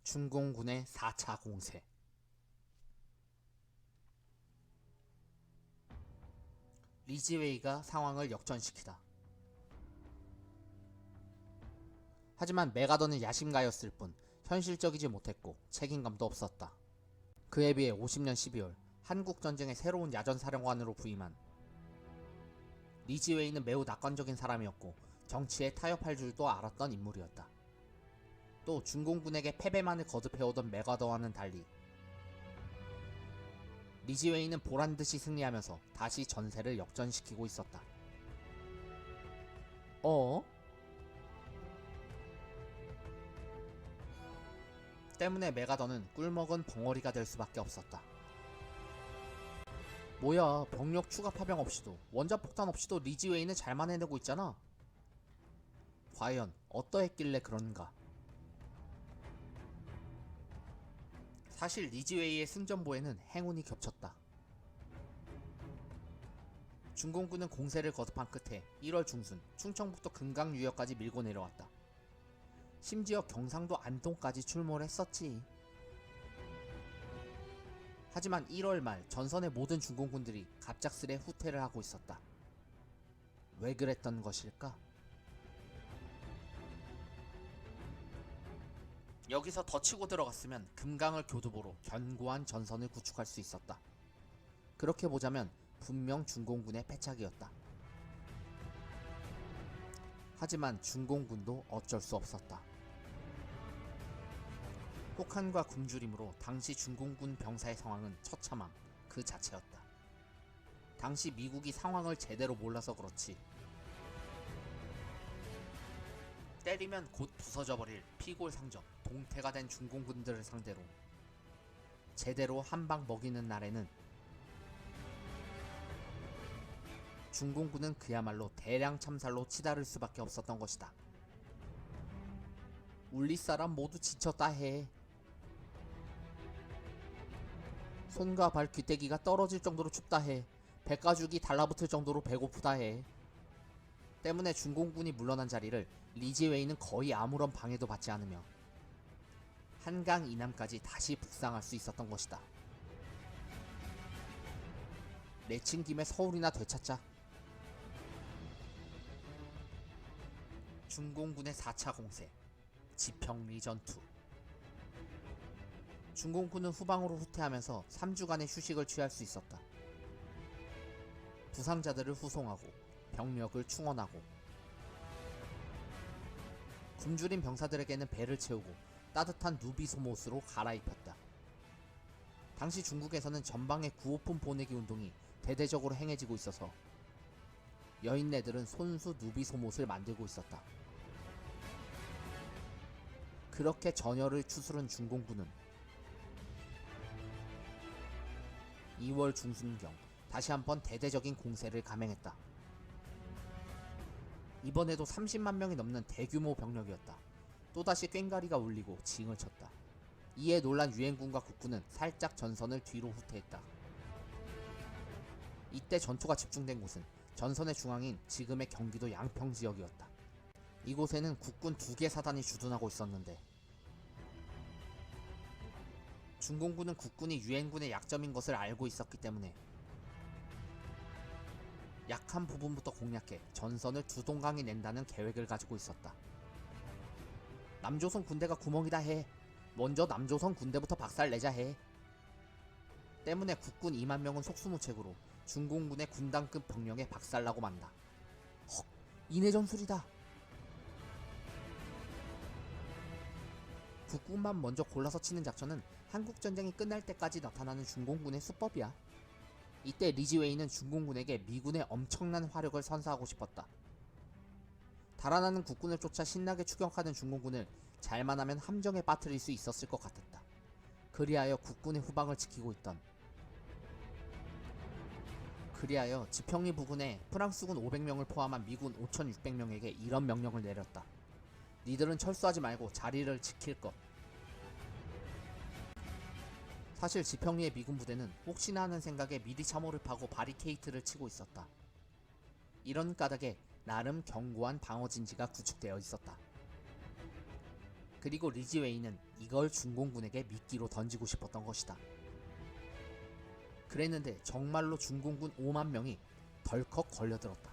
중공군의 4차 공세. 리지웨이가 상황을 역전시키다. 하지만 메가더는 야심가였을 뿐 현실적이지 못했고 책임감도 없었다. 그에 비해 50년 12월 한국전쟁의 새로운 야전사령관으로 부임한 리지웨이는 매우 낙관적인 사람이었고 정치에 타협할 줄도 알았던 인물이었다. 또 중공군에게 패배만을 거듭해오던 메가더와는 달리 리지웨이는 보란듯이 승리하면서 다시 전세를 역전시키고 있었다. 때문에 메가더는 꿀먹은 벙어리가 될 수밖에 없었다. 뭐야, 병력 추가 파병 없이도 원자폭탄 없이도 리지웨이는 잘만 해내고 있잖아. 과연 어떠했길래 그런가? 사실 리지웨이의 승전보에는 행운이 겹쳤다. 중공군은 공세를 거듭한 끝에 1월 중순 충청북도 금강유역까지 밀고 내려왔다. 심지어 경상도 안동까지 출몰을 했었지. 하지만 1월 말 전선의 모든 중공군들이 갑작스레 후퇴를 하고 있었다. 왜 그랬던 것일까? 여기서 더 치고 들어갔으면 금강을 교두보로 견고한 전선을 구축할 수 있었다. 그렇게 보자면 분명 중공군의 패착이었다. 하지만 중공군도 어쩔 수 없었다. 혹한과 굶주림으로 당시 중공군 병사의 상황은 처참함 그 자체였다. 당시 미국이 상황을 제대로 몰라서 그렇지. 때리면 곧 부서져버릴 피골상적 동태가 된 중공군들을 상대로 제대로 한 방 먹이는 날에는 중공군은 그야말로 대량 참살로 치달을 수밖에 없었던 것이다. 울리 사람 모두 지쳤다 해. 손과 발 귀때기가 떨어질 정도로 춥다 해. 배가죽이 달라붙을 정도로 배고프다 해. 때문에 중공군이 물러난 자리를 리지웨이는 거의 아무런 방해도 받지 않으며 한강 이남까지 다시 북상할 수 있었던 것이다. 내친 김에 서울이나 되찾자. 중공군의 4차 공세 지평리 전투. 중공군은 후방으로 후퇴하면서 3주간의 휴식을 취할 수 있었다. 부상자들을 후송하고 병력을 충원하고 굶주린 병사들에게는 배를 채우고 따뜻한 누비소못으로 갈아입혔다. 당시 중국에서는 전방의 구호품 보내기 운동이 대대적으로 행해지고 있어서 여인네들은 손수 누비소못을 만들고 있었다. 그렇게 전열을 추스른 중공군은 2월 중순경 다시 한번 대대적인 공세를 감행했다. 이번에도 30만 명이 넘는 대규모 병력이었다. 또다시 꽹가리가 울리고 징을 쳤다. 이에 놀란 유엔군과 국군은 살짝 전선을 뒤로 후퇴했다. 이때 전투가 집중된 곳은 전선의 중앙인 지금의 경기도 양평 지역이었다. 이곳에는 국군 2개 사단이 주둔하고 있었는데 중공군은 국군이 유엔군의 약점인 것을 알고 있었기 때문에 약한 부분부터 공략해 전선을 두 동강이 낸다는 계획을 가지고 있었다. 남조선 군대가 구멍이다 해. 먼저 남조선 군대부터 박살내자 해. 때문에 국군 2만 명은 속수무책으로 중공군의 군단급 병력에 박살나고 만다. 헉, 인해전술이다. 국군만 먼저 골라서 치는 작전은 한국전쟁이 끝날 때까지 나타나는 중공군의 수법이야. 이때 리지웨이는 중공군에게 미군의 엄청난 화력을 선사하고 싶었다. 달아나는 국군을 쫓아 신나게 추격하는 중공군을 잘만 하면 함정에 빠뜨릴 수 있었을 것 같았다. 그리하여 국군의 후방을 지키고 있던 지평리 부근에 프랑스군 500명을 포함한 미군 5600명에게 이런 명령을 내렸다. 니들은 철수하지 말고 자리를 지킬 것. 사실 지평리의 미군 부대는 혹시나 하는 생각에 미리 참호를 파고 바리케이트를 치고 있었다. 이런 까닭에 나름 견고한 방어진지가 구축되어 있었다. 그리고 리지웨이는 이걸 중공군에게 미끼로 던지고 싶었던 것이다. 그랬는데 정말로 중공군 5만 명이 덜컥 걸려들었다.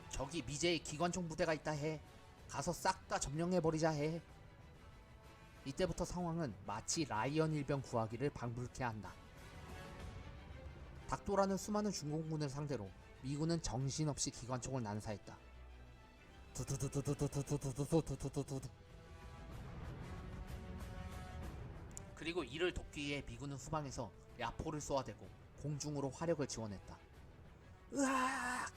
저기 미제의 기관총 부대가 있다 해. 가서 싹 다 점령해버리자 해. 이때부터 상황은 마치 라이언 일병 구하기를 방불케 한다. 닥도라는 수많은 중공군을 상대로 미군은 정신없이 기관총을 난사했다. 두두두두두두두두두두두두두. 그리고 이를 돕기 위해 미군은 후방에서 야포를 쏘아대고 공중으로 화력을 지원했다. 으악!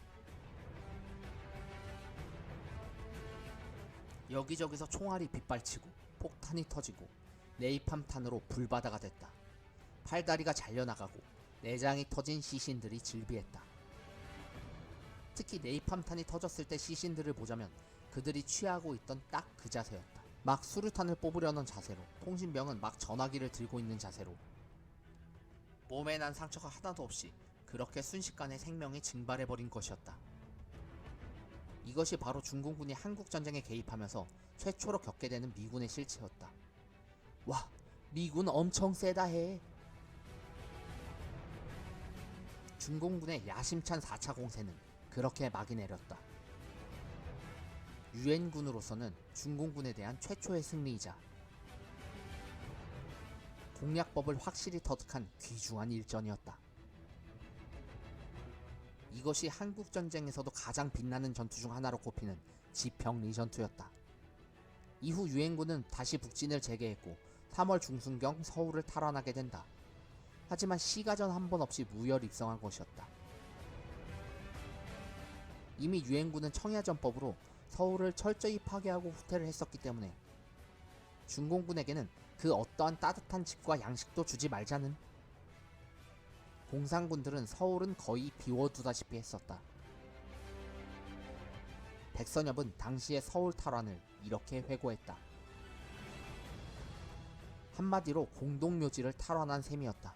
여기저기서 총알이 빗발치고 폭탄이 터지고 네이팜탄으로 불바다가 됐다. 팔다리가 잘려나가고 내장이 터진 시신들이 질비했다. 특히 네이팜탄이 터졌을 때 시신들을 보자면 그들이 취하고 있던 딱 그 자세였다. 막 수류탄을 뽑으려는 자세로, 통신병은 막 전화기를 들고 있는 자세로. 몸에 난 상처가 하나도 없이 그렇게 순식간에 생명이 증발해버린 것이었다. 이것이 바로 중공군이 한국전쟁에 개입하면서 최초로 겪게 되는 미군의 실체였다. 와, 미군 엄청 세다 해. 중공군의 야심찬 4차 공세는 그렇게 막이 내렸다. 유엔군으로서는 중공군에 대한 최초의 승리이자 공략법을 확실히 터득한 귀중한 일전이었다. 이것이 한국전쟁에서도 가장 빛나는 전투 중 하나로 꼽히는 지평리 전투였다. 이후 유엔군은 다시 북진을 재개했고 3월 중순경 서울을 탈환하게 된다. 하지만 시가전 한 번 없이 무혈 입성한 것이었다. 이미 유엔군은 청야전법으로 서울을 철저히 파괴하고 후퇴를 했었기 때문에 중공군에게는 그 어떠한 따뜻한 집과 양식도 주지 말자는. 공산군들은 서울은 거의 비워두다시피 했었다. 백선엽은 당시의 서울 탈환을 이렇게 회고했다. 한마디로 공동묘지를 탈환한 셈이었다.